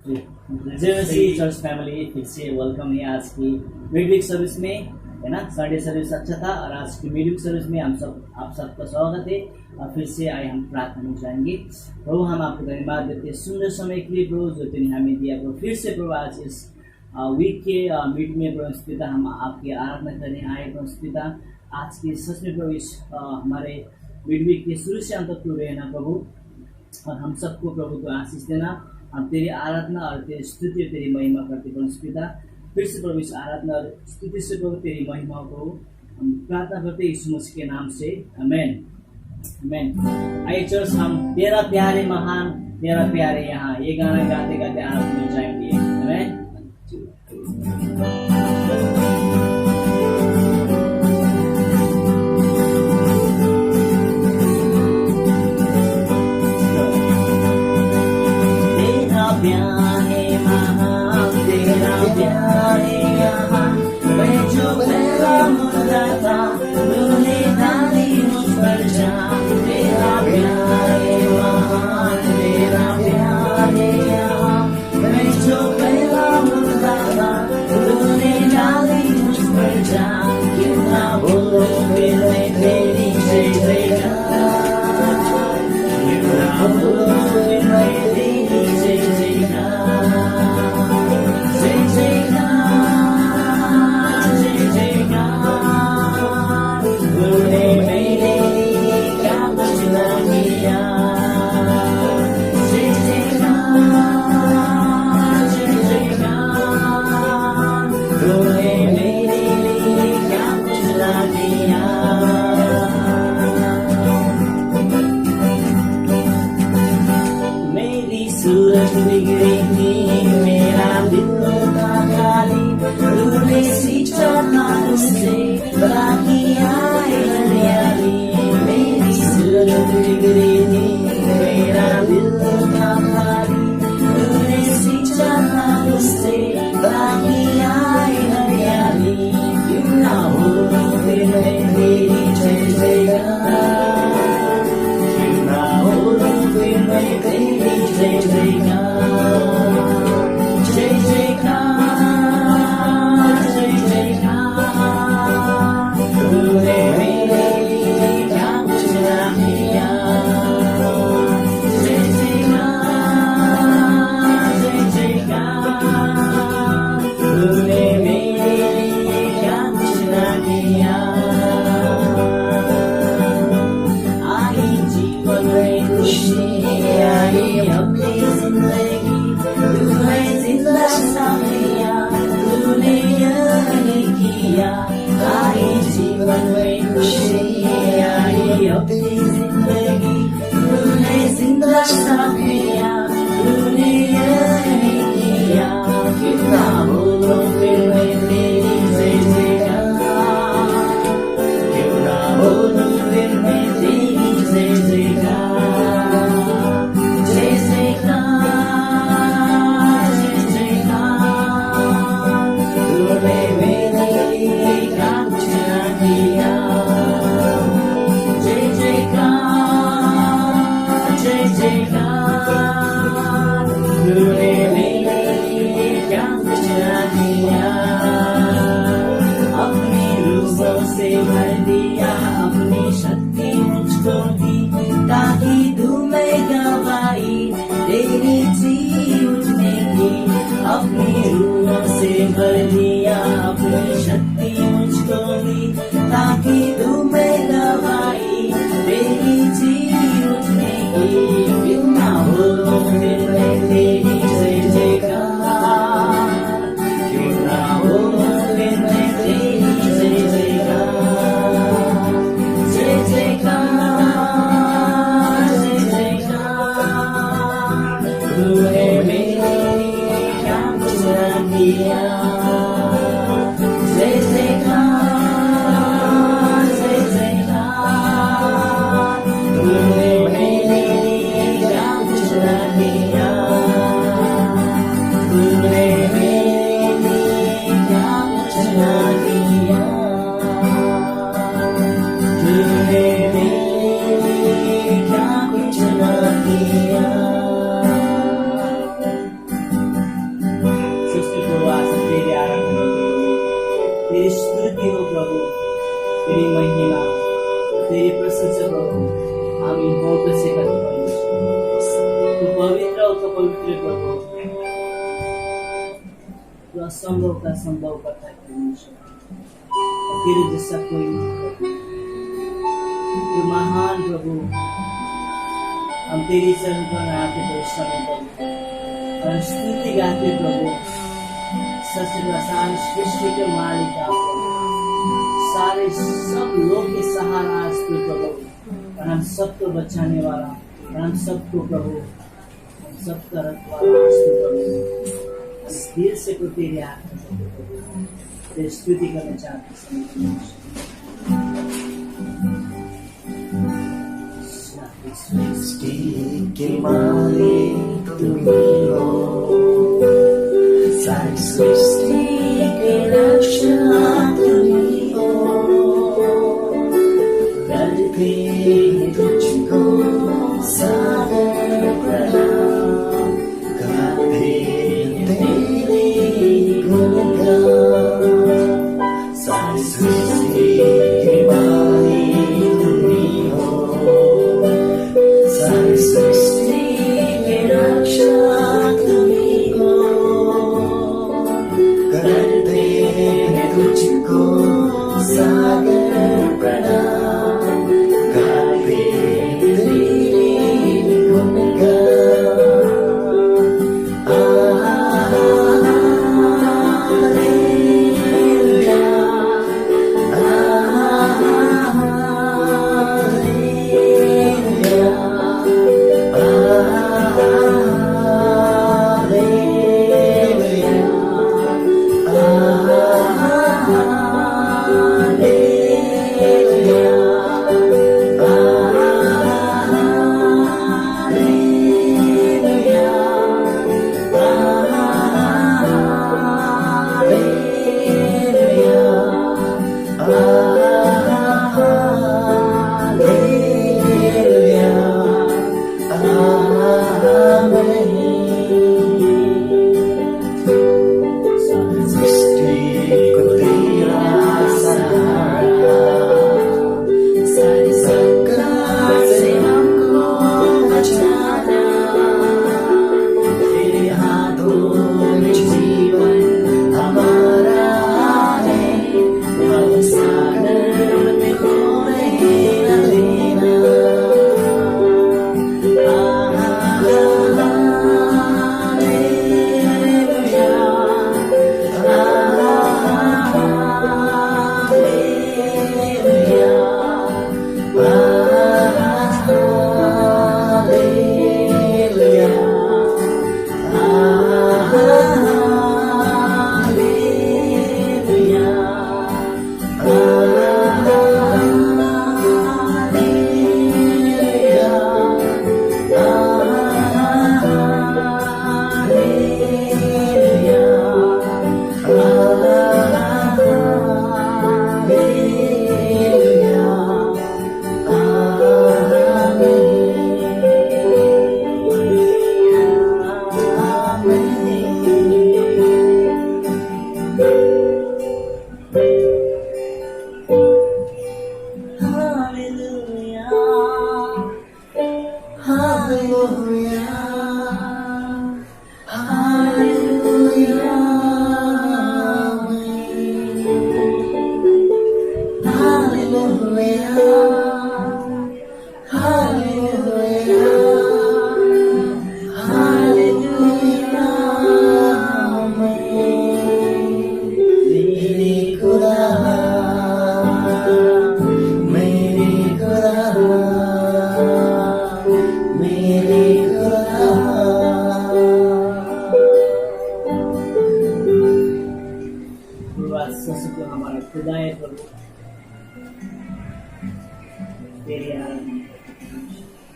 JSC church family फिर से welcome है आज की मिडवीक सर्विस में, है ना। संडे सर्विस अच्छा था और आज की मिडवीक सर्विस में आप सबका स्वागत है। और फिर से आए हम प्रार्थना में जाएंगे। प्रभु हम आपको धन्यवाद देते हैं सुंदर समय के लिए प्रभु, जो तुमने हमें दिया प्रभु। फिर से प्रभु आज इस वीक के मीट में प्रभु पिता हम आपकी आराधना करने आए प्रभु पिता। आज की सच में प्रभु इस हमारे मिडवीक के शुरू से अंत तक रहना प्रभु, और हम सबको प्रभु को आशीष देना। हम तेरी आराधना और तेरी स्तुति और तेरी महिमा करते प्रभु पिता। फिर से प्रभु इस आराधना और स्तुति से प्रभु तेरी महिमा को हम प्रार्थना करते यीशु मसीह के नाम से, आमेन आमेन। आइए चर्च, हम तेरा प्यारे महान तेरा प्यारे यहाँ ये गाना गाते गाते आराधना में जाएंगे, आमेन। Yeah. हामी बसेका परमेश्वर, तू पवित्र हो, तो पवित्र प्रभु, तू असंभव का संभव करता है परमेश्वर, तेरे जैसा कोई नहीं। तू महान प्रभु, हम तेरी चरण पर आते हुए समय पर और स्तुति गाते प्रभु, सच सारी सृष्टि के मालिक आप प्रभु, सारे सब लोग के सहारा आज तू प्रभु, और हम सबको बचाने वाला, और हम सबको प्रभु, हम सबका रखवाला आज तू प्रभु। हम दिल से को तेरे हाथ में तेरी स्तुति करना चाहते हैं। सृष्टि के मालिक तुम्ही हो, सारी सृष्टि के रक्षक तुम्ही हो, करते हैं तुझको सादर प्रणाम, गाते हैं तेरे गुणगान। सारी सृष्टि के मालिक तुम्ही हो, सारी सृष्टि के रक्षक तुम्ही हो, करते हैं तुझको सादर प्रणाम, गाते तेरे गुणगान।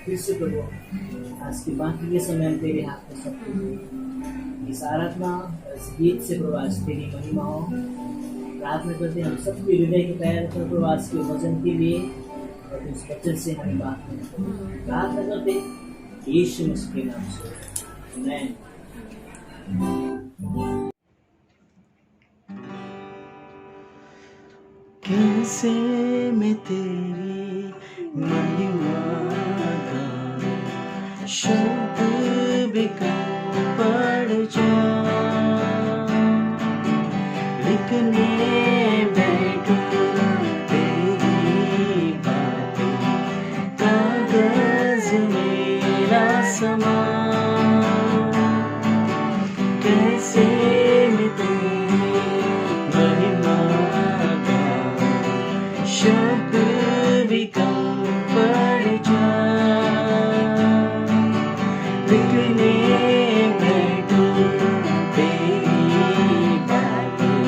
फिर से प्रभु आज की बाकी के समय हम तेरे हाथ में सब इस आराधना इस गीत से प्रभु आज तेरी महिमा हो। प्रार्थना करते हम सबके हृदय की तैयार कर प्रभु आज के वचन के लिए और उस वचन से हमें बात करें। प्रार्थना करते यीशु मसीह के नाम से आमीन। कैसे मैं तेरी महिमा शब्द भी कम पड़ जाए, लिखने बैठूं तेरी बातें, कागज मेरा समा, कैसे मैं तेरी महिमा गाऊं, शब्द भी कम पड़ जाए, लिखने बैठूं तेरी बातें,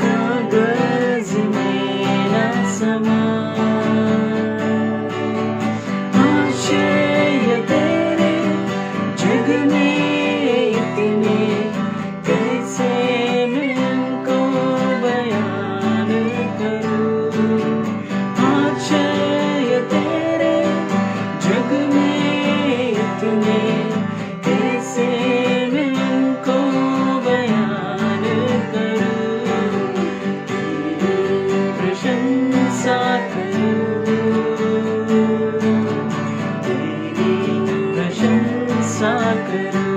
कागज मेरा समा, आश्चर्य तेरे जग में इतने, कैसे मैं उनको बयान करूं, आश्चर्य तेरे जग में इतने, कैसे मैं उनको बयान करूं, तेरी प्रशंसा करूं, तेरी प्रशंसा करूं,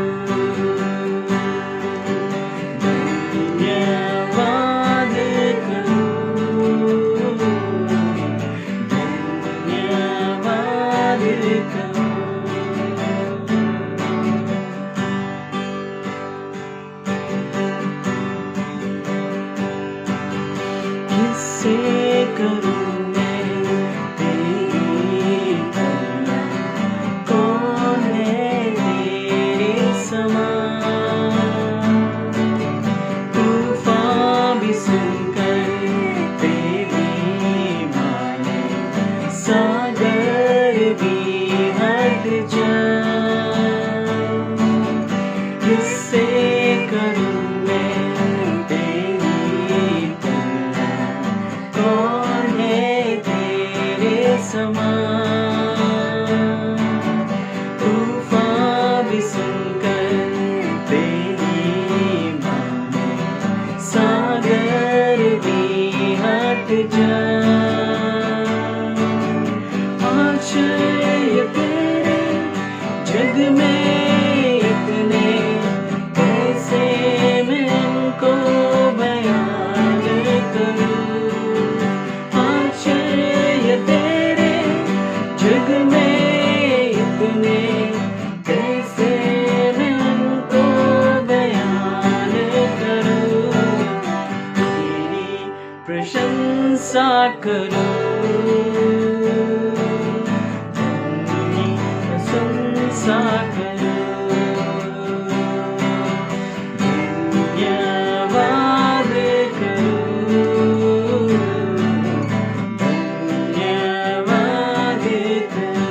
धन्यवाद करूं, धन्यवाद करूं। किससे करूं मैं तेरी तुलना, कौन है तेरे समान, तूफान भी सुनकर तेरी माने, सागर भी हट जाए, किससे करूं मैं तेरी तुलना, कौन है तेरे समान, तूफान भी सुनकर तेरी माने, सागर भी हट जाए, आश्चर्य तेरे जग में इतने, कैसे मैं उनको बयान करूं, आश्चर्य तेरे जग में इतने, कैसे मैं उनको बयान करूं, तेरी प्रशंसा करूं, तेरी प्रशंसा करूं, धन्यवाद करूं, धन्यवाद करूं।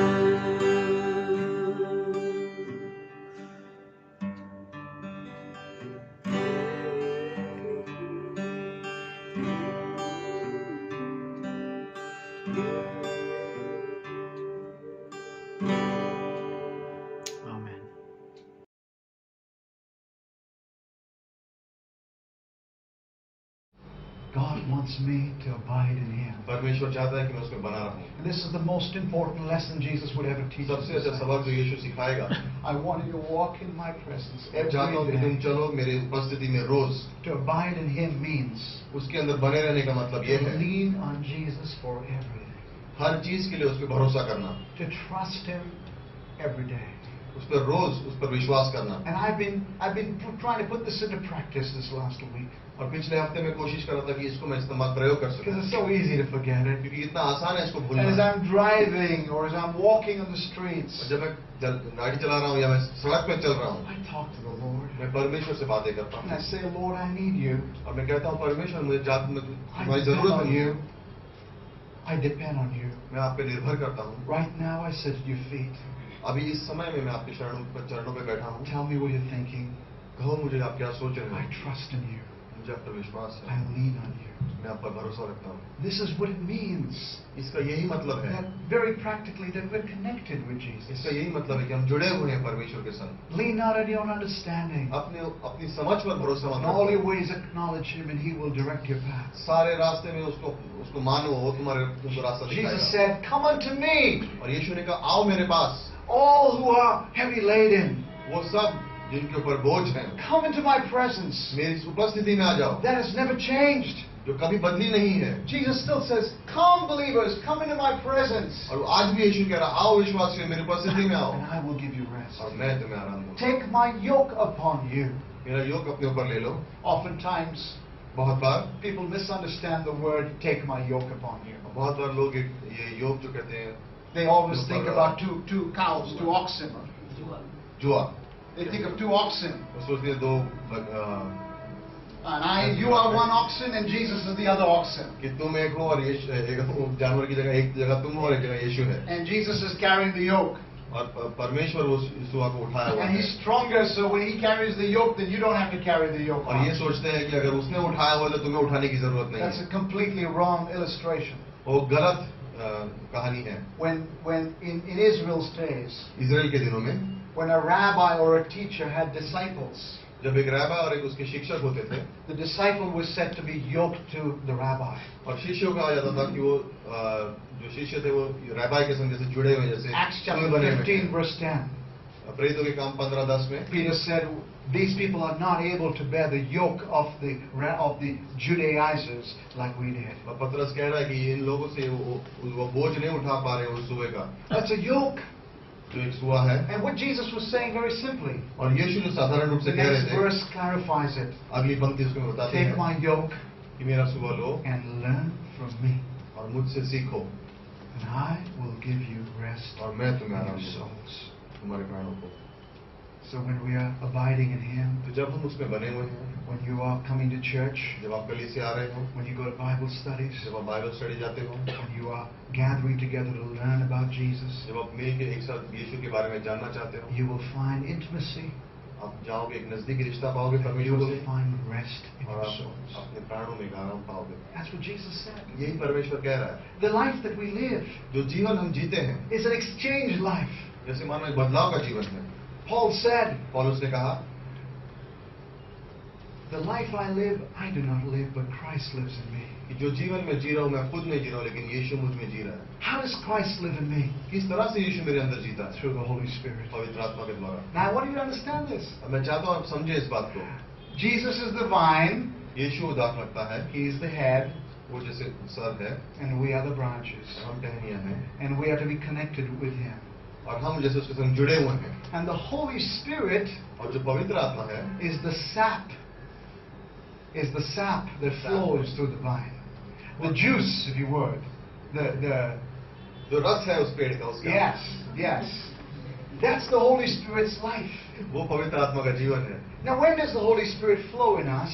Amen. God wants me to abide in Him. परमेश्वर चाहता है कि मैं उसमें बना रहूं। And this is the most important lesson Jesus would ever teach us. सबसे अच्छा सबक जो यीशु सिखाएगा, I want you to walk in my presence मैं चाहता हूं कि every तुम day. चलो मेरे उपस्थिति में रोज। To abide in Him means उसके अंदर बने रहने का मतलब ये to है lean on Jesus for everything. हर चीज के लिए उस पर भरोसा करना, To trust Him every day. उस पर रोज उस पर विश्वास करना। And I've been trying to put this into practice this last week और पिछले हफ्ते में कोशिश कर रहा था कि इसको मैं इस्तेमाल प्रयोग कर because सकूं, it's so easy to forget it. क्योंकि इतना आसान है इसको And as भूलना। I'm driving or as I'm walking on the streets, और जब मैं गाड़ी चला रहा हूँ या मैं सड़क पे चल रहा हूँ, I talk to the Lord मैं परमेश्वर से बातें करता and I हूँ say, Lord, I need you. और मैं कहता हूँ परमेश्वर मुझे I तुम्हारी depend जरूरत on है, you. I depend on you. मैं आप पे निर्भर करता हूँ। Right now I sit at your feet. अभी इस समय में मैं आपके चरणों पे बैठा हूँ। Tell me what you're thinking. कहो मुझे आप क्या सोच रहे I हैं। trust in you. मुझे आप पर विश्वास I है, lean on you. मैं आप पर भरोसा रखता हूँ। This is what it means. इसका यही मतलब है, That very practically that we're connected with Jesus. इसका यही मतलब है कि हम जुड़े हुए हैं परमेश्वर के संग। Lean not on your own understanding. अपनी समझ पर भरोसा मत In all your रखो। ways acknowledge Him and He will direct your path. सारे रास्ते में उसको मानो, वो तुमको रास्ता Jesus दिखाएगा। said, come unto me. और यीशु ने कहा आओ मेरे पास, all who are heavy laden, वो सब जिनके ऊपर बोझ है, come into my presence. मेरी इस उपस्थिति में आ जाओ, That has never changed. जो कभी बदली नहीं है। Jesus still says, come believers, come into my presence. और आज भी यीशु कह रहा, आओ विश्वासियों, मेरी उपस्थिति में आओ And I will give you rest. और मैं तुम्हें आराम दूंगा। Take my yoke upon you. मेरा योग अपने ऊपर ले लो। Oftentimes, बहुत बार people misunderstand the word, take my yoke upon you. बहुत बार लोग ये योग जो कहते हैं, They always think about two cows, two oxen. जुआ, They think of two oxen. वो सोचते हैं दो You are one oxen and Jesus is the other oxen. कि तुम एक हो और एक जानवर की जगह एक जगह तुम हो और एक जगह यीशु है, And Jesus is carrying the yoke. और परमेश्वर उस यीशु को उठाया हुआ And है। he's stronger, so when he carries the yoke, then you don't have to carry the yoke. और ये सोचते हैं कि अगर उसने उठाया हुआ तो तुम्हें उठाने की जरूरत नहीं That's है। a completely wrong illustration. वो गलत कहानी है। When in Israel's days, Israel के दिनों में when a rabbi or a teacher had disciples, जब एक रैबा और एक उसके शिक्षक होते थे, the disciple was said to be yoked to the rabbi. और शिष्यों कहा जाता था कि वो जो शिष्य थे वो रैबा के संग जैसे जुड़े हुए, जैसे Acts chapter कुएं बने हुए 15 थे। verse 10. प्रेरितों के काम 15:10 में Peter said, these people are not able to bear the yoke of the Judaizers like we did. और पतरस कह रहा है कि इन लोगों से वो बोझ नहीं उठा पा रहे उस सुए का, That's a yoke. जो एक सुआ है। And what Jesus was saying very simply, और यीशु जो साधारण रूप the से कह रहे next थे, verse clarifies it. अगली पंक्ति उसमें बताती Take है my yoke कि मेरा सुआ लो and learn from me, और मुझसे सीखो and I will give you rest और मैं तुम्हें in आराम your दूंगा souls. तुम्हारे प्राणों को। So when we are abiding in Him, तो जब हम उसमें बने हुए हैं, when you are coming to church, जब आप कलीसिया से आ रहे हो, when you go to Bible studies, जब आप बाइबल स्टडी जाते हो, when you are gathering together to learn about Jesus, जब आप मिल के एक साथ यीशु के बारे में जानना चाहते हो, you will find intimacy, आप जाओगे, एक नजदीकी रिश्ता पाओगे you परमेश्वर will से find rest in और your आप souls. अपने प्राणों में आराम पाओगे। That's what Jesus said. यही परमेश्वर कह रहा है। The life that we live जो जीवन हम जीते हैं, is an exchange life. जैसे मानो एक बदलाव का जीवन है। Paul said, पौलुस ने कहा, the life I live, I do not live, but Christ lives in me. कि जो जीवन में जी रहा हूँ मैं खुद नहीं जी रहा हूँ, लेकिन यीशु मुझ में जी रहा है। How does Christ live in me? किस तरह से यीशु मेरे अंदर जीता है? Through the Holy Spirit. पवित्र आत्मा के द्वारा। Now I want you to understand this. अब मैं चाहता हूँ आप समझे इस बात को। Jesus is the vine, यीशु दाख लगता है, He is the head, वो जैसे सर है, and we are the branches. हम टहनियाँ हैं, And we are to be connected with Him. और हम जैसे उसके संग जुड़े हुए हैं। And the Holy Spirit और जो पवित्र आत्मा है, is the sap that flows through the vine. The juice, if you would. जो रस है उस पेड़ का, उसका, Yes. That's the Holy Spirit's life. वो पवित्र आत्मा का जीवन है। Now when does the Holy Spirit flow in us?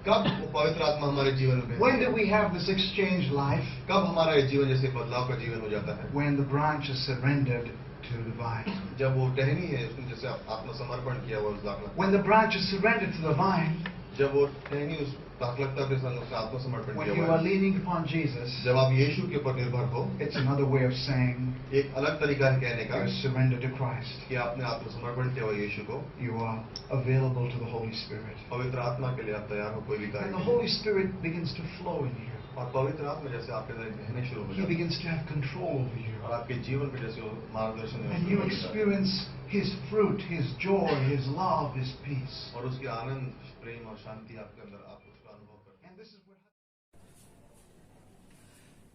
कब वो पवित्र आत्मा हमारे जीवन में When है? do we have this exchange life? कब हमारा ये जीवन जैसे बदलाव का जीवन हो जाता है? When the branch is surrendered to the vine. जब वो टहनी है, उसने जैसे आत्मसमर्पण किया हुआ उस दाखलता, When the branch is surrendered to the vine, जब वो टहनी उस दाखलता के संग उसने आत्मसमर्पण when किया you हुआ are है, leaning upon Jesus, जब आप यीशु के ऊपर निर्भर हो, it's another way of saying एक अलग तरीका है कहने का you're surrendered to Christ. कि आपने आत्मसमर्पण किया हुआ यीशु को, You are available to the Holy Spirit. पवित्र आत्मा के लिए आप तैयार हो कोई भी कार्य And the के लिए। Holy Spirit begins to flow in you. और पवित्र आत्मा जैसे आपके अंदर बहने शुरू हो He जाता है begins to have control over you. और आपके जीवन पे जैसे वो मार्गदर्शन देना And शुरू you हो जाता है, experience His fruit, His joy, His love, His peace. और उसके आनंद, प्रेम और शांति आपके अंदर आप उसका अनुभव करते हैं। And this is what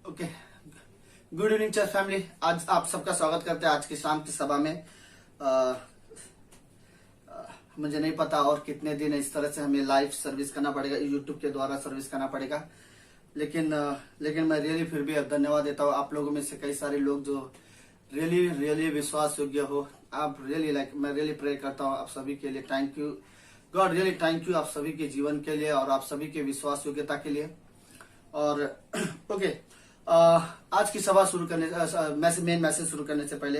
okay, good evening church family. आज आप सबका स्वागत करते हैं आज की शाम की सभा में। मुझे नहीं पता और कितने दिन इस तरह से हमें लाइव सर्विस करना पड़ेगा, यूट्यूब के द्वारा सर्विस करना पड़ेगा, लेकिन मैं रियली फिर भी धन्यवाद देता हूँ आप लोगों में से कई सारे लोग जो रियली विश्वास योग्य हो। आप रियली मैं रियली प्रे करता हूँ आप सभी के लिए। Thank you God, really thank you आप सभी के जीवन के लिए और आप सभी के विश्वास योग्यता के लिए। और ओके, आज की सभा शुरू करने मेन मैसेज शुरू करने से पहले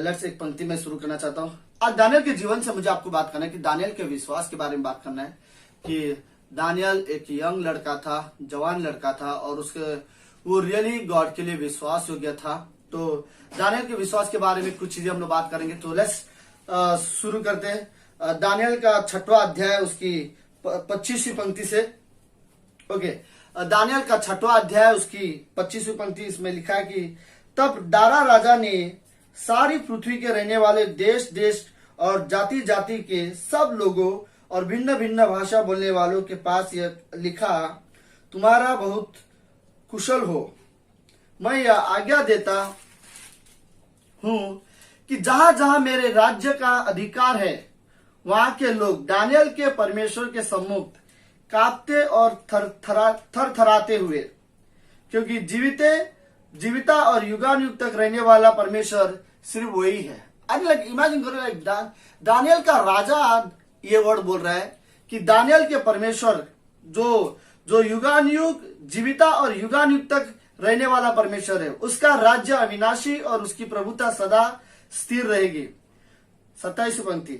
लेट्स एक पंक्ति में शुरू करना चाहता हूँ। आज दानियल के जीवन से मुझे आपको बात करना है कि दानियल के विश्वास के बारे में बात करना है कि दानियल एक यंग लड़का था, जवान लड़का था और वो रियली गॉड के लिए विश्वास योग्य था। तो दानियल के विश्वास के बारे में कुछ चीजें हम लोग बात करेंगे। तो लेट्स शुरू करते हैं दानियल का 6वां अध्याय उसकी 25वीं पंक्ति से। ओके, दानियल का 6वां अध्याय उसकी 25वीं पंक्ति, इसमें लिखा है कि तब दारा राजा ने सारी पृथ्वी के रहने वाले देश देश और जाति जाति के सब लोगों और भिन्न भिन्न भाषा बोलने वालों के पास यह लिखा, तुम्हारा बहुत कुशल हो। मैं यह आज्ञा देता हूं कि जहां जहां मेरे राज्य का अधिकार है, वहां के लोग दानियल के परमेश्वर के सम्मुख कांपते और थर थराते हुए, क्योंकि जीविता और युगानुयुग तक रहने वाला परमेश्वर सिर्फ वही है। इमेजिन करो, दानियल का राजा ये वर्ड बोल रहा है कि दानियल के परमेश्वर जो युगानुयुग जीविता और युगानुयुग तक रहने वाला परमेश्वर है, उसका राज्य अविनाशी और उसकी प्रभुता सदा स्थिर रहेगी। 27 पंक्ति,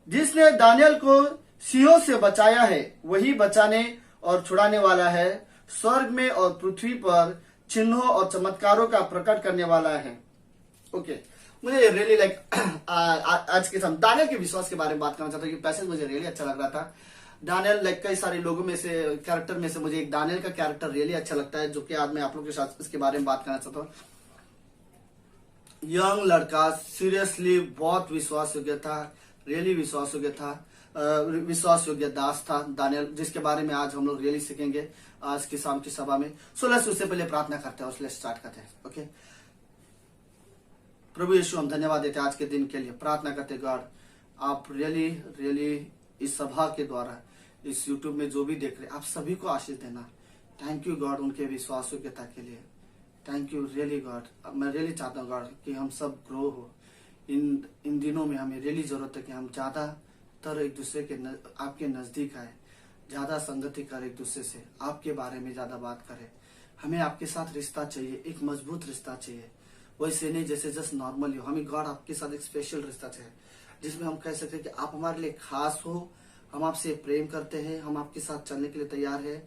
जिसने दानियल को सिंहों से बचाया है, वही बचाने और छुड़ाने वाला है। स्वर्ग में और पृथ्वी पर चिन्हों और चमत्कारों का प्रकट करने वाला है। मुझे रियली आज के समय दानियल के विश्वास के बारे में बात करना चाहता हूँ। पैसेज मुझे रियली अच्छा लग रहा था। दानियल कई सारे लोगों में से कैरेक्टर में से मुझे एक दानियल का कैरेक्टर रियली अच्छा लगता है, जो कि आज मैं आप लोगों के साथ इसके बारे में बात करना चाहता हूँ। यंग लड़का, सीरियसली बहुत विश्वास योग्य था, रियली विश्वास योग्य था, विश्वास योग्य दास था दानियल, जिसके बारे में आज हम लोग रियली सीखेंगे आज की शाम की सभा में। लेट्स उससे पहले प्रार्थना करते हैं, उससे स्टार्ट करते हैं। ओके, प्रभु यीशु, हम धन्यवाद देते हैं आज के दिन के लिए। प्रार्थना करते गॉड, आप रियली इस सभा के द्वारा इस यूट्यूब में जो भी देख रहे, आप सभी को आशीष देना। थैंक यू गॉड उनके विश्वास योग्यता के लिए। Thank you really God. मैं रियली चाहता हूँ गॉड कि हम सब ग्रो हो। इन दिनों में हमें रियली जरूरत है कि हम ज्यादातर एक दूसरे के आपके नजदीक आए, ज्यादा संगति करें, एक दूसरे से आपके बारे में ज्यादा बात करें। हमें आपके साथ रिश्ता चाहिए, एक मजबूत रिश्ता चाहिए, वैसे नहीं जैसे जस्ट नॉर्मल हो। हमें गॉड आपके साथ एक स्पेशल रिश्ता चाहिए, जिसमें हम कह सकते हैं कि आप हमारे लिए खास हो, हम आपसे प्रेम करते हैं, हम आपके साथ चलने के लिए तैयार है,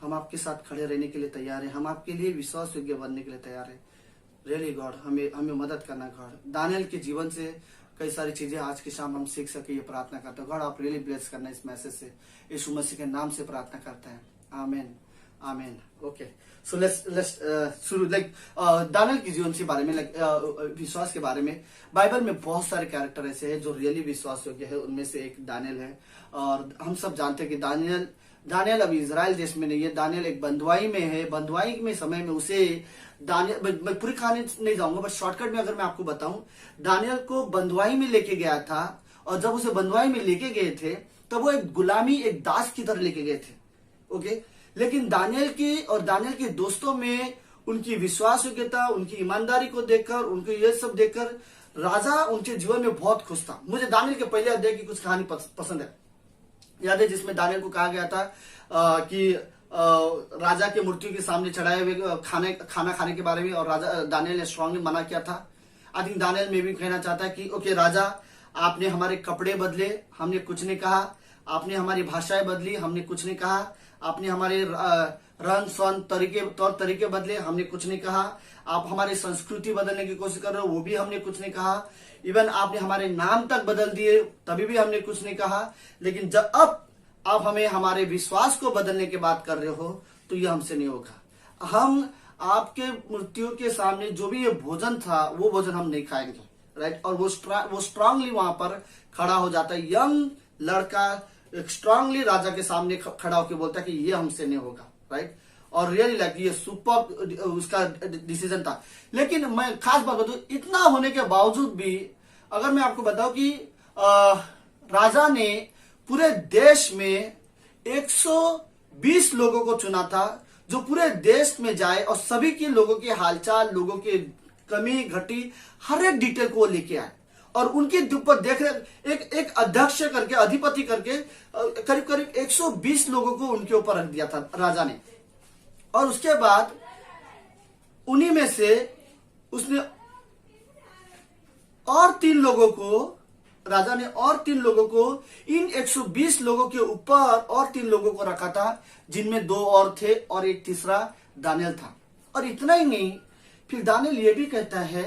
हम आपके साथ खड़े रहने के लिए तैयार है, हम आपके लिए विश्वास योग्य बनने के लिए तैयार है। रियली गॉड हमें मदद करना गॉड। दानियल के जीवन से कई सारी चीजें आज की शाम हम सीख सके, ये प्रार्थना करते हैं गॉड। आप रियली ब्लेस करना इस मैसेज से, यीशु मसीह के नाम से प्रार्थना करते हैं, आमीन आमीन। ओके, सो लेट्स शुरू दानियल के जीवन के बारे में, विश्वास के बारे में। बाइबल में बहुत सारे कैरेक्टर ऐसे हैं जो रियली विश्वास योग्य है, उनमें से एक दानियल है। और हम सब जानते हैं कि दानियल अभी इजराइल देश में नहीं है, दानियल एक बंधुआई में है। बंधुआई में समय में उसे दानियल, मैं पूरी कहानी नहीं जाऊंगा, बट शॉर्टकट में अगर मैं आपको बताऊं, दानियल को बंधुआई में लेके गया था, और जब उसे बंधुआई में लेके गए थे तब वो एक गुलामी, एक दास की तरह लेके गए थे। ओके, लेकिन दानियल की और दानियल के दोस्तों में उनकी विश्वास योग्यता, उनकी ईमानदारी को देखकर, उनको ये सब देखकर राजा उनके जीवन में बहुत खुश था। मुझे दानियल के पहले अध्याय की कुछ कहानी पसंद है, याद है, जिसमें दानियल को कहा गया था कि राजा के मृत्यु के सामने चढ़ाए हुए खाना खाने के बारे में, और राजा दानियल ने स्ट्रांगली मना किया था। आई थिंक दानियल में भी कहना चाहता है कि ओके राजा, आपने हमारे कपड़े बदले, हमने कुछ नहीं कहा, आपने हमारी भाषाएं बदली, हमने कुछ नहीं कहा, आपने हमारे रहन सहन तौर तरीके बदले, हमने कुछ नहीं कहा, आप हमारी संस्कृति बदलने की कोशिश कर रहे हो, वो भी हमने कुछ नहीं कहा, इवन आपने हमारे नाम तक बदल दिए, तभी भी हमने कुछ नहीं कहा। लेकिन जब अब आप हमें हमारे विश्वास को बदलने की बात कर रहे हो, तो ये हमसे नहीं होगा। हम आपके मृत्यु के सामने जो भी ये भोजन था, वो भोजन हम नहीं खाएंगे, राइट। और वो स्ट्रांगली वहां पर खड़ा हो जाता है। यंग लड़का स्ट्रांगली राजा के सामने खड़ा होकर बोलता है कि ये हमसे नहीं होगा, राइट। और रियली ये सुपर उसका डिसीजन था। लेकिन मैं खास बात बताऊं, इतना होने के बावजूद भी अगर मैं आपको बताऊं कि राजा ने पूरे देश में 120 लोगों को चुना था, जो पूरे देश में जाए और सभी के लोगों के हालचाल, लोगों के कमी घटी, हर एक डिटेल को लेके आए, और उनके ऊपर देख रहे एक अध्यक्ष करके, अधिपति करके करीब करीब 120 लोगों को उनके ऊपर रख दिया था राजा ने। और उसके बाद उन्हीं में से उसने और 3 लोगों को, राजा ने और 3 लोगों को, इन 120 लोगों के ऊपर और 3 लोगों को रखा था, जिनमें 2 और थे और एक तीसरा दानियल था। और इतना ही नहीं, फिर दानियल ये भी कहता है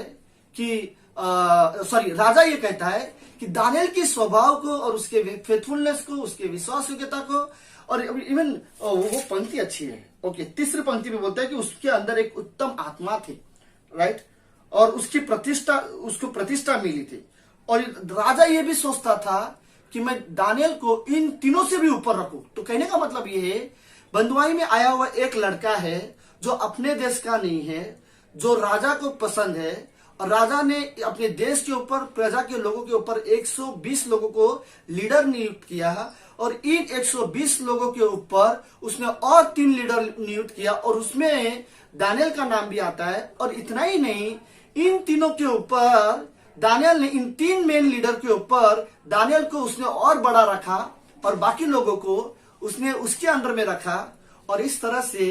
कि राजा ये कहता है कि दानियल के स्वभाव को और उसके फेथफुलनेस को, उसके विश्वास योग्यता को, और इवन वो पंक्ति अच्छी है। ओके, तीसरी पंक्ति में बोलता है कि उसके अंदर एक उत्तम आत्मा थी, राइट। और उसको प्रतिष्ठा मिली थी। और राजा ये भी सोचता था कि मैं दानियल को इन तीनों से भी ऊपर रखूं। तो कहने का मतलब ये है, बंधुआई में आया हुआ एक लड़का है जो अपने देश का नहीं है, जो राजा को पसंद है, और राजा ने अपने देश के ऊपर, प्रजा के लोगों के ऊपर 120 लोगों को लीडर नियुक्त किया, और इन 120 लोगों के ऊपर उसने और 3 लीडर नियुक्त किया, और उसमें दानियल का नाम भी आता है। और इतना ही नहीं, इन तीनों के ऊपर दानियल ने, इन 3 मेन लीडर के ऊपर दानियल को उसने और बड़ा रखा, और बाकी लोगों को उसने उसके अंडर में रखा। और इस तरह से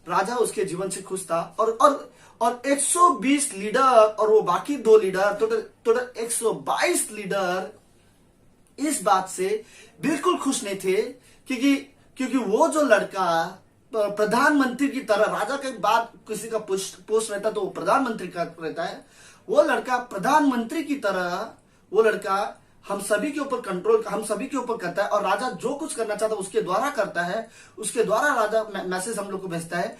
राजा उसके जीवन से खुश था। और 120 लीडर और वो बाकी 2 लीडर, टोटल 122 लीडर इस बात से बिल्कुल खुश नहीं थे, क्योंकि वो जो लड़का प्रधानमंत्री की तरह, राजा के बाद किसी का पोस्ट रहता तो वो प्रधानमंत्री का रहता है, वो लड़का प्रधानमंत्री की तरह, वो लड़का हम सभी के ऊपर कंट्रोल, हम सभी के ऊपर करता है। और राजा जो कुछ करना चाहता है उसके द्वारा करता है, उसके द्वारा राजा मैसेज हम लोग को भेजता है।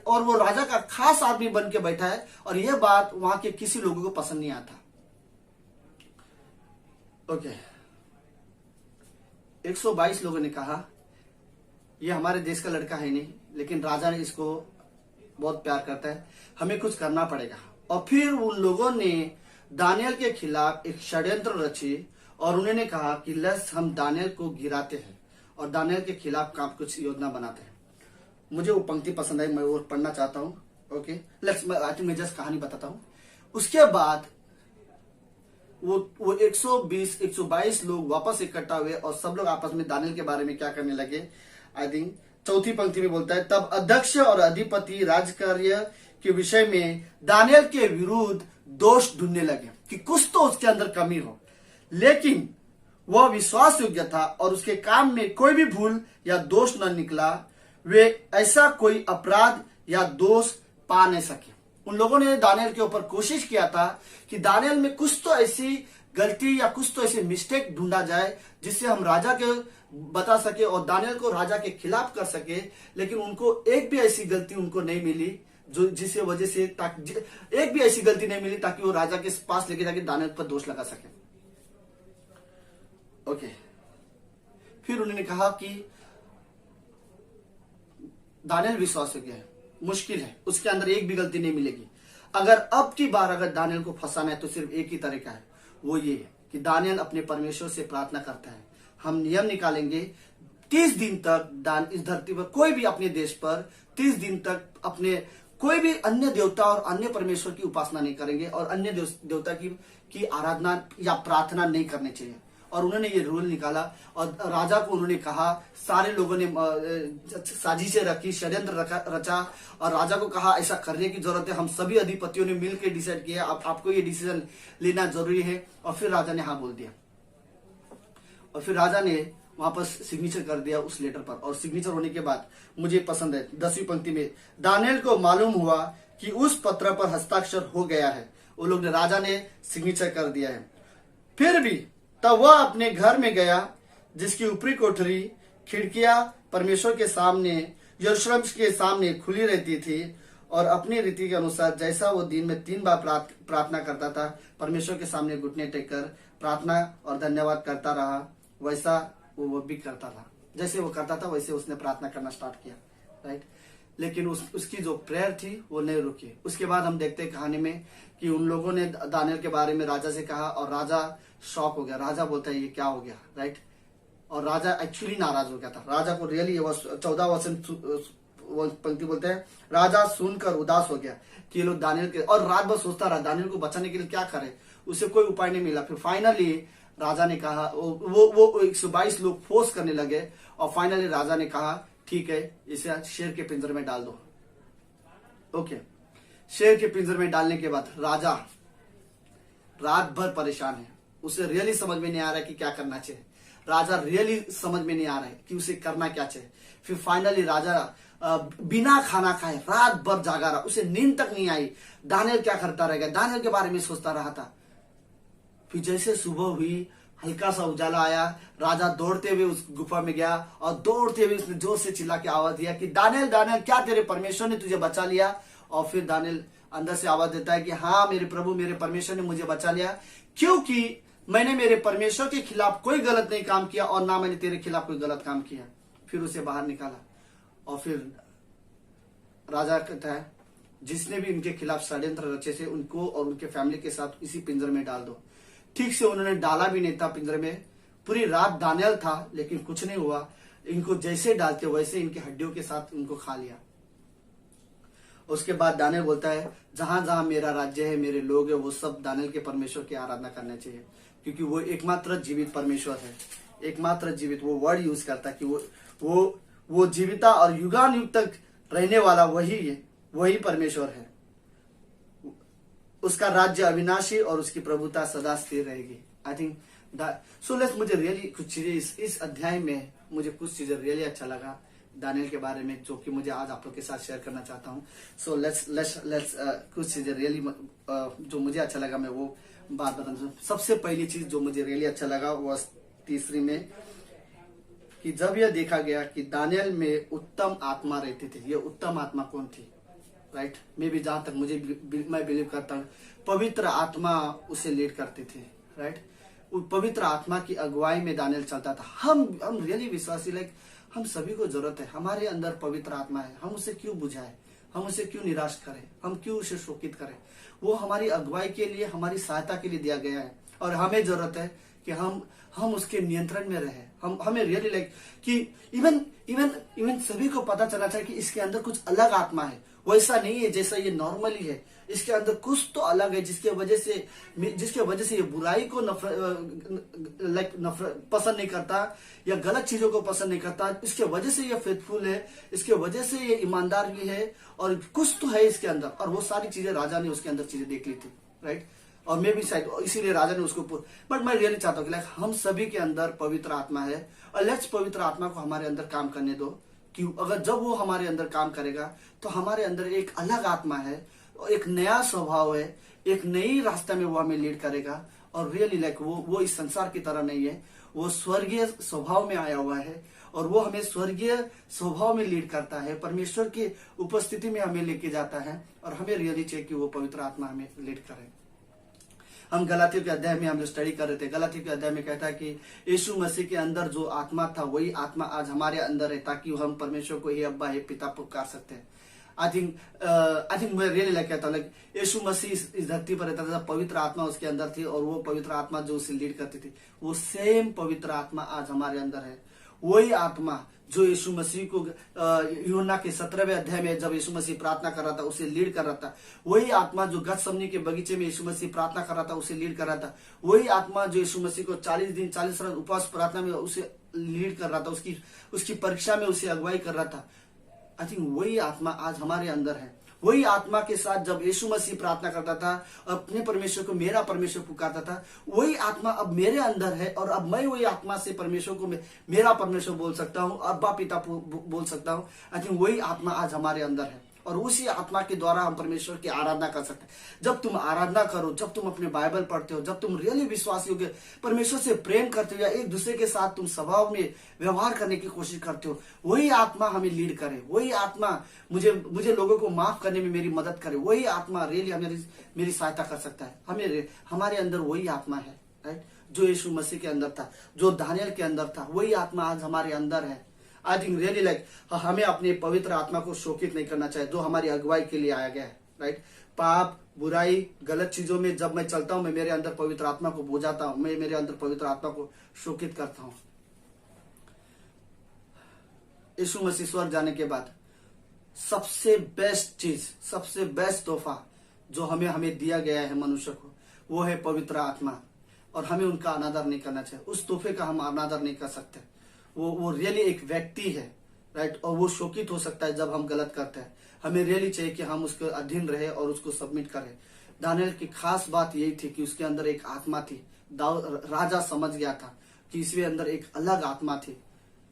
और वो राजा का खास आदमी बन के बैठा है। और ये बात वहां के किसी लोगों को पसंद नहीं आता। ओके, 122 लोगों ने कहा ये हमारे देश का लड़का है नहीं, लेकिन राजा ने इसको बहुत प्यार करता है, हमें कुछ करना पड़ेगा। और फिर उन लोगों ने दानियल के खिलाफ एक षड्यंत्र रची, और उन्होंने कहा कि लस हम दानियल को गिराते हैं और दानियल के खिलाफ कुछ योजना बनाते हैं। मुझे वो पंक्ति पसंद आई, मैं वो पढ़ना चाहता हूँ। ओके, मैं जस्ट कहानी बताता हूँ। उसके बाद वो 122 लोग वापस इकट्ठा हुए, और सब लोग आपस में दानियल के बारे में क्या करने लगे। आई थिंक चौथी पंक्ति में बोलता है, तब अध्यक्ष और अधिपति राजकार्य के विषय में दानियल के विरुद्ध दोष ढूंढने लगे कि कुछ तो उसके अंदर कमी हो, लेकिन वह विश्वास योग्य था और उसके काम में कोई भी भूल या दोष न निकला। वे ऐसा कोई अपराध या दोष पा नहीं सके। उन लोगों ने दानियल के ऊपर कोशिश किया था कि दानियल में कुछ तो ऐसी गलती या कुछ तो ऐसे मिस्टेक ढूंढा जाए जिससे हम राजा के बता सके और दानियल को राजा के खिलाफ कर सके, लेकिन उनको एक भी ऐसी गलती उनको नहीं मिली जो जिससे वजह से एक भी ऐसी गलती नहीं मिली ताकि वो राजा के पास लेके जाके दानियल पर दोष लगा सके। ओके, फिर उन्होंने कहा कि दानियल विश्वास योग्य है, मुश्किल है, उसके अंदर एक भी गलती नहीं मिलेगी। अगर अब की बार अगर दानियल को फंसाना है तो सिर्फ एक ही तरीका है, वो ये है कि दानियल अपने परमेश्वर से प्रार्थना करता है। हम नियम निकालेंगे 30 दिन तक इस धरती पर कोई भी अपने देश पर 30 दिन तक अपने कोई भी अन्य देवता और अन्य परमेश्वर की उपासना नहीं करेंगे और अन्य देवता की आराधना या प्रार्थना नहीं करनी चाहिए। और उन्होंने ये रूल निकाला और राजा को उन्होंने कहा, सारे लोगों ने साजिशें रखी, षड्यंत्र रचा और राजा को कहा ऐसा करने की जरूरत है। हम सभी अधिपतियों ने मिलकर डिसाइड किया, आपको ये डिसीजन लेना जरूरी है। और फिर राजा ने हाँ बोल दिया और फिर राजा ने वहां पर सिग्नेचर कर दिया उस लेटर पर। और सिग्नेचर होने के बाद मुझे पसंद है 10वीं पंक्ति में, दानियल को मालूम हुआ कि उस पत्र पर हस्ताक्षर हो गया है। वो लोग ने, राजा ने सिग्नेचर कर दिया है। फिर भी तब वह अपने घर में गया जिसकी ऊपरी कोठरी खिड़कियां परमेश्वर के सामने, यरूशलेम के सामने खुली रहती थी, और अपनी रीति के अनुसार जैसा वो दिन में 3 बार प्रार्थना करता था, परमेश्वर के सामने घुटने टेक कर प्रार्थना और धन्यवाद करता रहा, वैसा वो भी करता था। जैसे वो करता था वैसे उसने प्रार्थना करना स्टार्ट किया, राइट। लेकिन उसकी जो प्रेयर थी वो नहीं रुकी। उसके बाद हम देखते हैं कहानी में कि उन लोगों ने दानियल के बारे में राजा से कहा और राजा शॉक हो गया। राजा बोलता है ये क्या हो गया, राइट। और राजा एक्चुअली नाराज हो गया था। राजा को रियली 14 पंक्ति बोलते हैं, राजा सुनकर उदास हो गया कि ये लोग दानियल के, और रात भर सोचता रहा दानियल को बचाने के लिए क्या करे, उसे कोई उपाय नहीं मिला। फिर फाइनली राजा ने कहा, वो 122 लोग फोर्स करने लगे और फाइनली राजा ने कहा ठीक है, इसे शेर के पिंजरे में डाल दो। ओके, शेर के पिंजरे में डालने के बाद राजा रात भर परेशान है। उसे रियली समझ में नहीं आ रहा है कि क्या करना चाहिए। राजा रियली समझ में नहीं आ रहा है कि उसे करना क्या चाहिए। फिर फाइनली राजा बिना खाना खाए रात भर जागा रहा, उसे नींद तक नहीं आई। दानियल क्या करता रहेगा, दानियल के बारे में सोचता रहा था। फिर जैसे सुबह हुई, हल्का सा उजाला आया, राजा दौड़ते हुए उस गुफा में गया और दौड़ते हुए उसने जोर से चिल्ला के आवाज दिया कि दानियल दानियल, क्या तेरे परमेश्वर ने तुझे बचा लिया। और फिर दानियल अंदर से आवाज देता है कि हाँ मेरे प्रभु मेरे परमेश्वर ने मुझे बचा लिया, क्योंकि मैंने मेरे परमेश्वर के खिलाफ कोई गलत नहीं काम किया और ना मैंने तेरे खिलाफ कोई गलत काम किया। फिर उसे बाहर निकाला और फिर राजा कहता है जिसने भी उनके खिलाफ षड्यंत्र रचे थे उनको और उनके फैमिली के साथ इसी पिंजरे में डाल दो। ठीक से उन्होंने डाला भी नहीं था पिंजरे में, पूरी रात दानियल था लेकिन कुछ नहीं हुआ। इनको जैसे डालते वैसे इनके हड्डियों के साथ इनको खा लिया। उसके बाद दानियल बोलता है जहां जहां मेरा राज्य है, मेरे लोग है, वो सब दानियल के परमेश्वर की आराधना करना चाहिए, क्योंकि वो एकमात्र जीवित परमेश्वर है, एकमात्र जीवित। वो वर्ड यूज करता है कि वो जीविता और युगानुयुग तक रहने वाला वही है, वही परमेश्वर है। उसका राज्य अविनाशी और उसकी प्रभुता सदा स्थिर रहेगी। आई थिंक सो लेट्स, मुझे रियली कुछ चीजें इस अध्याय में मुझे कुछ चीजें रियली अच्छा लगा दानियल के बारे में, जो कि मुझे आज आप लोग के साथ शेयर करना चाहता हूँ। सो लेट्स कुछ चीजें रियली जो मुझे अच्छा लगा मैं वो बात बताना। सबसे पहली चीज जो मुझे रियली अच्छा लगा वो 3 में कि जब यह देखा गया कि दानियल में उत्तम आत्मा रहती थी। ये उत्तम आत्मा कौन थी? राइट, मैं भी जहां तक मैं बिलीव करता हूँ पवित्र आत्मा उसे लीड करते थे। राइट, पवित्र आत्मा की अगुवाई में दानियल चलता था। हम रियली विश्वासी हम सभी को जरूरत है, हमारे अंदर पवित्र आत्मा है, हम उसे क्यों बुझाएं, हम उसे क्यों निराश करें, हम क्यों उसे शोकित करें? वो हमारी अगुवाई के लिए, हमारी सहायता के लिए दिया गया है और हमें जरूरत है कि हम उसके नियंत्रण में रहे। हमें रियली कि इवन सभी को पता चलना चाहिए कि इसके अंदर कुछ अलग आत्मा है, वैसा नहीं है जैसा ये नॉर्मली है। इसके अंदर कुछ तो अलग है जिसके वजह से ये बुराई को नफरत पसंद नहीं करता या गलत चीजों को पसंद नहीं करता। इसके वजह से ये फेथफुल है, इसके वजह से ये ईमानदार भी है और कुछ तो है इसके अंदर। और वो सारी चीजें राजा ने उसके अंदर चीजें देख ली थी। राइट, और मैं भी शायद इसीलिए राजा ने उसको बट मैं रियली चाहता हूँ कि हम सभी के अंदर पवित्र आत्मा है और लेट्स पवित्र आत्मा को हमारे अंदर काम करने दो। कि अगर जब वो हमारे अंदर काम करेगा तो हमारे अंदर एक अलग आत्मा है, एक नया स्वभाव है, एक नई रास्ते में वो हमें लीड करेगा। और रियली वो इस संसार की तरह नहीं है, वो स्वर्गीय स्वभाव में आया हुआ है और वो हमें स्वर्गीय स्वभाव में लीड करता है, परमेश्वर की उपस्थिति में हमें लेके जाता है। और हमें रियली चाहिए कि वो पवित्र आत्मा हमें लीड करे। हम गलातियों के अध्याय में हम जो स्टडी कर रहे थे, गलातियों के अध्याय में कहता है कि यीशु मसीह के अंदर जो आत्मा था वही आत्मा आज हमारे अंदर है, ताकि हम परमेश्वर को हे अब्बा हे पिता पुकार सकते हैं। आई थिंक मैं रियली कहता हूँ यीशु मसीह इस धरती पर रहता था, पवित्र आत्मा उसके अंदर थी और वो पवित्र आत्मा जो उसे लीड करती थी वो सेम पवित्र आत्मा आज हमारे अंदर है। वही आत्मा जो यीशु मसीह को यूहन्ना के 17वें अध्याय में जब यीशु मसीह प्रार्थना कर रहा था उसे लीड कर रहा था, वही आत्मा जो गतसमनी के बगीचे में यीशु मसीह प्रार्थना कर रहा था उसे लीड कर रहा था, वही आत्मा जो यीशु मसीह को 40 दिन 40 रात उपवास प्रार्थना में उसे लीड कर रहा था, उसकी परीक्षा में उसे अगुवाई कर रहा था। आई थिंक वही आत्मा आज हमारे अंदर है। वही आत्मा के साथ जब यीशु मसीह प्रार्थना करता था अपने परमेश्वर को मेरा परमेश्वर पुकारता था, वही आत्मा अब मेरे अंदर है और अब मैं वही आत्मा से परमेश्वर को मेरा परमेश्वर बोल सकता हूँ, अब्बा पिता बोल सकता हूँ। आई थिंक वही आत्मा आज हमारे अंदर है और उसी आत्मा के द्वारा हम परमेश्वर की आराधना कर सकते हैं। जब तुम आराधना करो, जब तुम अपने बाइबल पढ़ते हो, जब तुम रियली विश्वासी हो परमेश्वर से प्रेम करते हो या एक दूसरे के साथ तुम स्वभाव में व्यवहार करने की कोशिश करते हो, वही आत्मा हमें लीड करे, वही आत्मा मुझे लोगों को माफ करने में मेरी मदद करे, वही आत्मा रियली मेरी सहायता कर सकता है। हमारे अंदर वही आत्मा है। राइट, जो यीशु मसीह के अंदर था, जो दानियल के अंदर था, वही आत्मा आज हमारे अंदर है। आई थिंक रियली हमें अपने पवित्र आत्मा को शोकित नहीं करना चाहिए जो हमारी अगुवाई के लिए आया गया है। राइट, पाप बुराई गलत चीजों में जब मैं चलता हूं मैं मेरे अंदर पवित्र आत्मा को बुझाता हूं, मैं मेरे अंदर पवित्र आत्मा को शोकित करता हूं। यीशु मसीह स्वर्ग जाने के बाद सबसे बेस्ट चीज, सबसे बेस्ट तोहफा जो हमें दिया गया है मनुष्य को, वो है पवित्र आत्मा। और हमें उनका अनादर नहीं करना चाहिए, उस तोहफे का हम अनादर नहीं कर सकते। वो रियली एक व्यक्ति है। राइट, और वो शोकित हो सकता है जब हम गलत करते हैं। हमें रियली चाहिए कि हम उसके अधीन रहे और उसको सबमिट करें। दानियल की खास बात यही थी कि उसके अंदर एक आत्मा थी। राजा समझ गया था कि इसके अंदर एक अलग आत्मा थी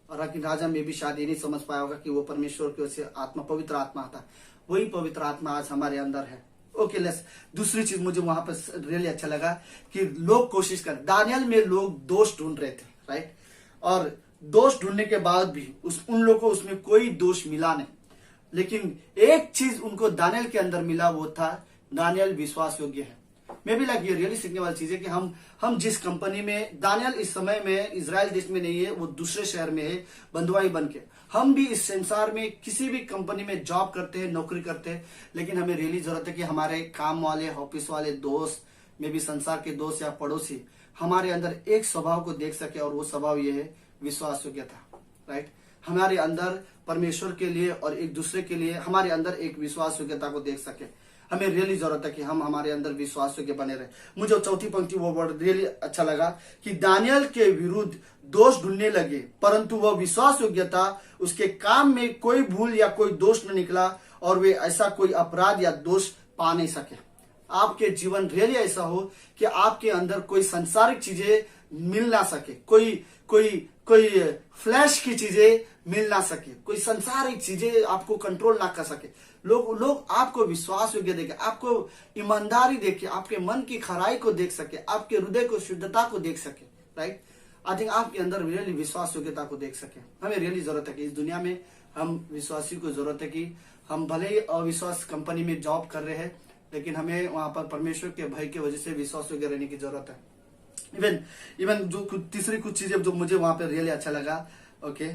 और राजा में भी शायद ये नहीं समझ पाया होगा कि वो परमेश्वर की ओर से आत्मा पवित्र आत्मा था। वही पवित्र आत्मा आज हमारे अंदर है। ओके, लेट्स दूसरी चीज मुझे वहां पर रियली अच्छा लगा कि लोग कोशिश कर, दानियल में लोग दोष ढूंढ रहे थे। राइट, और दोष ढूंढने के बाद भी उन लोगों को उसमें कोई दोष मिला नहीं, लेकिन एक चीज उनको दानियल के अंदर मिला, वो था दानियल विश्वास योग्य है। मैं भी लाइक ये रियली सीखने वाली चीज है कि हम जिस कंपनी में, दानियल इस समय में इजराइल देश में नहीं है, वो दूसरे शहर में है बंधुआई बन के। हम भी इस संसार में किसी भी कंपनी में जॉब करते हैं, नौकरी करते हैं, लेकिन हमें रियली जरूरत है कि हमारे काम वाले, ऑफिस वाले दोस्त में भी, संसार के दोस्त या पड़ोसी हमारे अंदर एक स्वभाव को देख सके, और वो स्वभाव ये है विश्वास योग्यता। राइट, हमारे अंदर परमेश्वर के लिए और एक दूसरे के लिए हमारे अंदर एक विश्वास योग्यता को देख सके। हमें रियली जरूरत है कि हम हमारे अंदर विश्वास योग्य बने रहे। मुझे चौथी पंक्ति वो वर्ड रियली अच्छा लगा कि दानियल के विरुद्ध दोष ढूंढने लगे, परंतु वह विश्वास योग्यता, उसके काम में कोई भूल या कोई दोष न निकला, और वे ऐसा कोई अपराध या दोष पा नहीं सके। आपके जीवन रियली ऐसा हो कि आपके अंदर कोई सांसारिक चीजें मिल ना सके, कोई फ्लैश की चीजें मिल ना सके, कोई सांसारिक चीजें आपको कंट्रोल ना कर सके। लोग आपको विश्वास योग्य देखे, आपको ईमानदारी देखे, आपके मन की खराई को देख सके, आपके हृदय को शुद्धता को देख सके। राइट, आई थिंक आपके अंदर रियली विश्वास योग्यता को देख सके। हमें रियली जरूरत है कि इस दुनिया में हम विश्वासी को जरूरत है कि हम भले ही अविश्वास कंपनी में जॉब कर रहे हैं, लेकिन हमें वहां पर परमेश्वर के भय की वजह से विश्वास योग्य रहने की जरूरत है। इवन जो तीसरी कुछ चीजें जो मुझे वहां पर रियली अच्छा लगा। ओके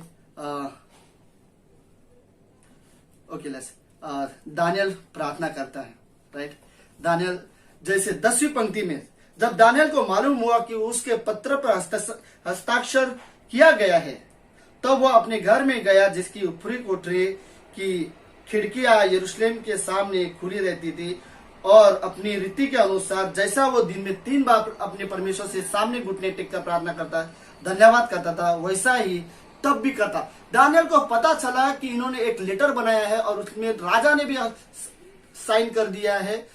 लेट्स दानियल प्रार्थना करता है। राइट, दानियल जैसे 10वीं पंक्ति में, जब दानियल को मालूम हुआ कि उसके पत्र पर हस्ताक्षर किया गया है, तब वह अपने घर में गया, जिसकी ऊपरी कोठरी की खिड़कियां यरूशलेम के सामने खुली रहती थी, और अपनी रीति के अनुसार जैसा वो दिन में 3 बार अपने परमेश्वर से सामने घुटने टेक कर प्रार्थना करता, धन्यवाद करता था, वैसा ही तब भी करता। दानियल को पता चला कि इन्होंने एक लेटर बनाया है, और उसमें राजा ने भी साइन कर दिया है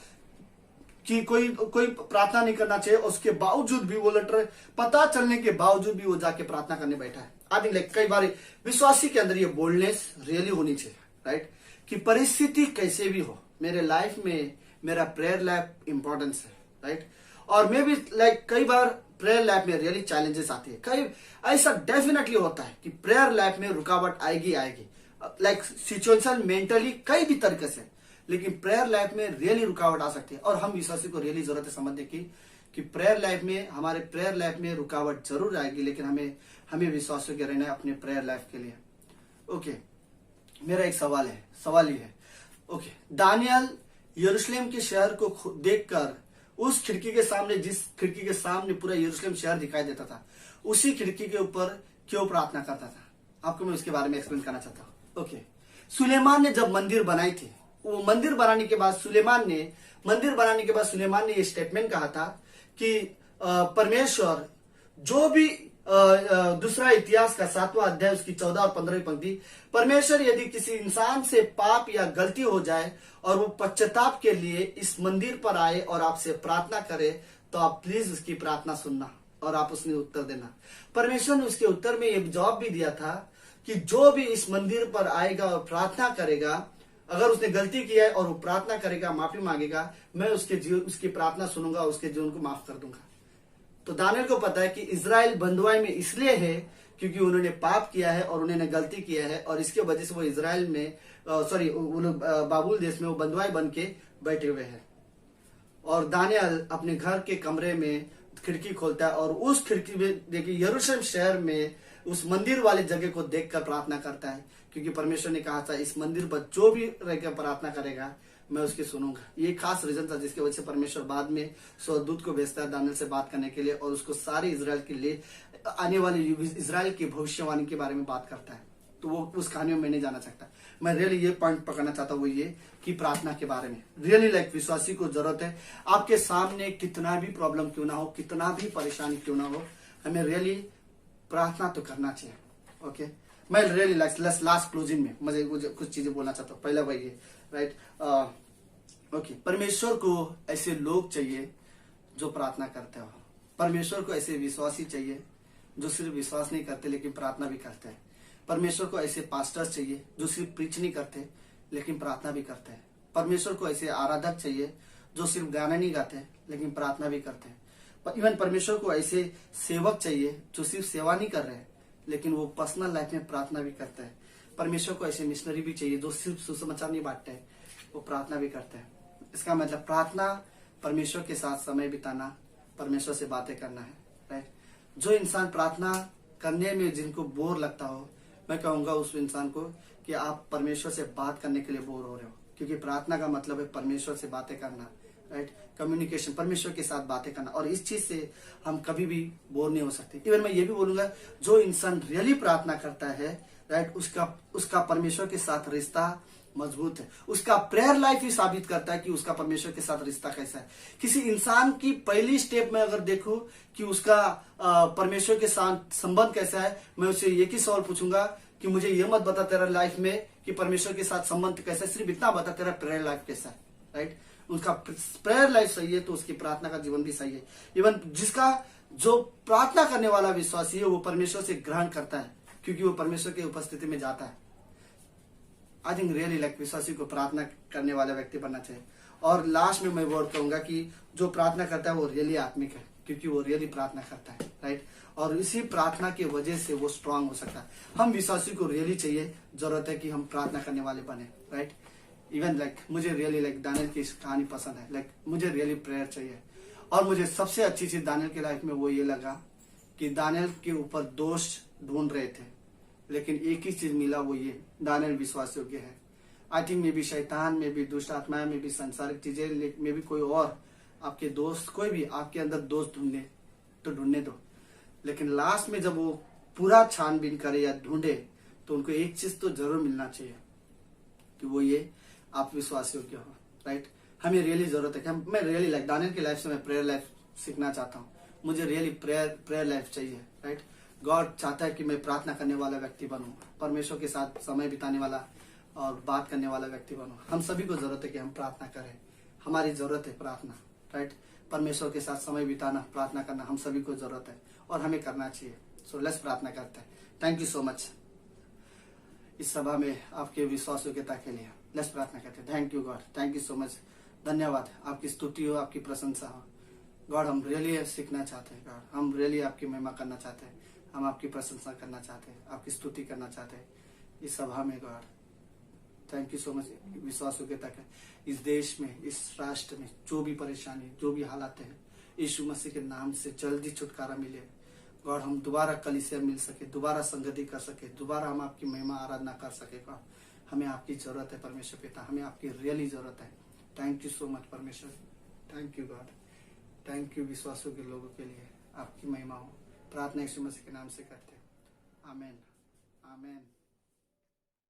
कि कोई प्रार्थना नहीं करना चाहिए। उसके बावजूद भी वो लेटर पता चलने के बावजूद भी वो जाके प्रार्थना करने बैठा है। आई थिंक लाइक कई बार विश्वासी के अंदर ये बोल्डनेस रियली होनी चाहिए। राइट, कि परिस्थिति कैसे भी हो, मेरे लाइफ में मेरा प्रेयर लाइफ इंपॉर्टेंस है। राइट, और मैं भी लाइक कई बार प्रेयर लाइफ में रियली चैलेंजेस आती है। कई ऐसा डेफिनेटली होता है कि प्रेयर लाइफ में रुकावट आएगी, लाइक सिचुएशन मेंटली कई भी तरीके से, लेकिन प्रेयर लाइफ में रियली रुकावट आ सकती है। और हम विश्वासी को रियली जरूरत है समझने की कि प्रेयर लाइफ में, हमारे प्रेयर लाइफ में रुकावट जरूर आएगी, लेकिन हमें विश्वासों के रहना है अपने प्रेयर लाइफ के लिए। ओके, मेरा एक सवाल ये है। ओके, दानियल यरूशलेम के शहर को देखकर उस खिड़की के सामने, जिस खिड़की के सामने पूरा यरूशलेम शहर दिखाई देता था, उसी खिड़की के ऊपर क्यों प्रार्थना करता था? आपको मैं उसके बारे में एक्सप्लेन करना चाहता हूँ। ओके, सुलेमान ने जब मंदिर बनाई थी, वो मंदिर बनाने के बाद सुलेमान ने ये स्टेटमेंट कहा था कि परमेश्वर जो भी दूसरा इतिहास का 7वां अध्याय उसकी 14 और 15वीं पंक्ति, परमेश्वर यदि किसी इंसान से पाप या गलती हो जाए और वो पश्चाताप के लिए इस मंदिर पर आए और आपसे प्रार्थना करे, तो आप प्लीज उसकी प्रार्थना सुनना और आप उसने उत्तर देना। परमेश्वर ने उसके उत्तर में एक जवाब भी दिया था कि जो भी इस मंदिर पर आएगा और प्रार्थना करेगा, अगर उसने गलती किया है और वो प्रार्थना करेगा, माफी मांगेगा, मैं उसकी प्रार्थना सुनूंगा, उसके जीवन को माफ कर दूंगा। तो दानियल को पता है कि इजराइल बंधुआई में इसलिए है क्योंकि उन्होंने पाप किया है और उन्होंने गलती किया है, और इसके वजह से वो इजराइल में बाबुल देश में वो बंधुआई बन के बैठे हुए हैं। और दानियल अपने घर के कमरे में खिड़की खोलता है और उस खिड़की में देखिए यरूशलेम शहर में उस मंदिर वाले जगह को देखकर प्रार्थना करता है, क्योंकि परमेश्वर ने कहा था इस मंदिर पर जो भी रहकर प्रार्थना करेगा मैं उसकी सुनूंगा। ये खास रीजन था जिसकी वजह से परमेश्वर बाद में स्वर्गदूत को भेजता है दानियल से बात करने के लिए, और उसको सारे इजराइल के लिए आने वाले इजराइल की भविष्यवाणी के बारे में बात करता है। तो वो उस कहानी में मैं नहीं जाना चाहता। मैं रियली ये पॉइंट पकड़ना चाहता हूँ, वो ये कि प्रार्थना के बारे में रियली लाइक विश्वासी को जरूरत है। आपके सामने कितना भी प्रॉब्लम क्यों ना हो, कितना भी परेशानी क्यों ना हो, हमें रियली प्रार्थना तो करना चाहिए। ओके, मैं रियली लास्ट क्लोजिंग में मुझे कुछ चीजें बोलना चाहता हूँ। पहला वही है, राइट, ओके, परमेश्वर को ऐसे लोग चाहिए जो प्रार्थना करते हो। परमेश्वर को ऐसे विश्वासी चाहिए जो सिर्फ विश्वास नहीं करते लेकिन प्रार्थना भी करते हैं। परमेश्वर को ऐसे पास्टर्स चाहिए जो सिर्फ प्रीच नहीं करते लेकिन प्रार्थना भी करते हैं। परमेश्वर को ऐसे आराधक चाहिए जो सिर्फ गाना नहीं गाते लेकिन प्रार्थना भी करते हैं। इवन परमेश्वर को ऐसे सेवक चाहिए जो सिर्फ सेवा नहीं कर रहे हैं लेकिन वो पर्सनल लाइफ में प्रार्थना भी करते हैं। परमेश्वर को ऐसे मिशनरी भी चाहिए जो सिर्फ सुसमाचार नहीं बांटते हैं, वो प्रार्थना भी करते हैं। इसका मतलब प्रार्थना परमेश्वर के साथ समय बिताना, परमेश्वर से बातें करना है, राइट। जो इंसान प्रार्थना करने में जिनको बोर लगता हो, मैं कहूंगा उस इंसान को कि आप परमेश्वर से बात करने के लिए बोर हो रहे हो, क्योंकि प्रार्थना का मतलब है परमेश्वर से बातें करना, राइट। कम्युनिकेशन, परमेश्वर के साथ बातें करना, और इस चीज से हम कभी भी बोर नहीं हो सकते। इवन मैं ये भी बोलूंगा, जो इंसान रियली प्रार्थना करता है, राइट, उसका परमेश्वर के साथ रिश्ता मजबूत है। उसका प्रेयर लाइफ ही साबित करता है कि उसका परमेश्वर के साथ रिश्ता कैसा है। किसी इंसान की पहली स्टेप में अगर देखो कि उसका परमेश्वर के साथ संबंध कैसा है, मैं उससे एक ही सवाल पूछूंगा कि मुझे ये मत बता तेरा लाइफ में कि परमेश्वर के साथ संबंध कैसा है, सिर्फ इतना बता तेरा प्रेयर लाइफ कैसा है, राइट। उसका प्रेयर लाइफ सही है तो उसकी प्रार्थना का जीवन भी सही है। इवन जिसका जो प्रार्थना करने वाला विश्वासी है वो परमेश्वर से ग्रहण करता है, क्योंकि वो परमेश्वर की उपस्थिति में जाता है। आई थिंक रियली लाइक विश्वासी को प्रार्थना करने वाला व्यक्ति बनना चाहिए। और लास्ट में मैं वर्ड कहूंगा कि जो प्रार्थना करता है वो रियली आत्मिक है, क्योंकि वो रियली प्रार्थना करता है, राइट। और इसी प्रार्थना की वजह से वो स्ट्रांग हो सकता है। हम विश्वासी को रियली चाहिए, जरूरत है कि हम प्रार्थना करने वाले बने, राइट। इवन लाइक मुझे रियली लाइक दानियल की कहानी पसंद है, लाइक मुझे रियली प्रेयर चाहिए। और मुझे सबसे अच्छी चीज दानियल की लाइफ में वो ये लगा कि दानियल के ऊपर दोष ढूंढ रहे थे, लेकिन एक ही चीज मिला, वो ये दानियल विश्वास योग्य है। आई थिंक में भी शैतान में भी दुष्ट आत्माएं में भी सांसारिक चीजें में भी कोई और आपके दोस्त, कोई भी आपके अंदर दोस्त ढूंढे तो ढूंढने दो, लेकिन लास्ट में जब वो पूरा छानबीन करे या ढूंढे तो उनको एक चीज तो जरूर मिलना चाहिए कि वो ये आप विश्वास योग्य हो, राइट। हमें रियली जरूरत है कि मैं रियली लाइक दानियल की लाइफ से मैं प्रेयर लाइफ सीखना चाहता हूँ। मुझे रियली प्रेयर लाइफ चाहिए, राइट। गॉड चाहता है कि मैं प्रार्थना करने वाला व्यक्ति बनूं, परमेश्वर के साथ समय बिताने वाला और बात करने वाला व्यक्ति बनूं। हम सभी को जरूरत है कि हम प्रार्थना करें, हमारी जरूरत है प्रार्थना, राइट। परमेश्वर के साथ समय बिताना, प्रार्थना करना हम सभी को जरूरत है और हमें करना चाहिए। सो लेट्स प्रार्थना करते हैं। थैंक यू सो मच इस सभा में आपके विश्वास योग्यता के लिए। लेट्स प्रार्थना करते हैं। Thank you God, thank you so much, धन्यवाद। आपकी स्तुति हो, आपकी प्रशंसा हो गॉड। हम रियली सीखना चाहते हैं गॉड, हम रियली आपकी महिमा करना चाहते हैं, हम आपकी प्रशंसा करना चाहते हैं, आपकी स्तुति करना चाहते हैं इस सभा में God. Thank you so much विश्वास योग्यता के इस देश में, इस राष्ट्र में जो भी परेशानी, जो भी हालात है, यीशु मसीह के नाम से जल्दी छुटकारा मिले गॉड। हम दोबारा कलीसिया मिल सके, दोबारा संगति कर सके, दोबारा हम आपकी महिमा आराधना कर सके गॉड। हमें आपकी जरूरत है परमेश्वर पिता, हमें आपकी रियली जरूरत है। थैंक यू सो मच परमेश्वर, thank you God, thank you विश्वासों के लोगों के लिए आपकी महिमा हो। प्रार्थना यीशु मसीह के नाम से करते हैं, आमेन, आमेन।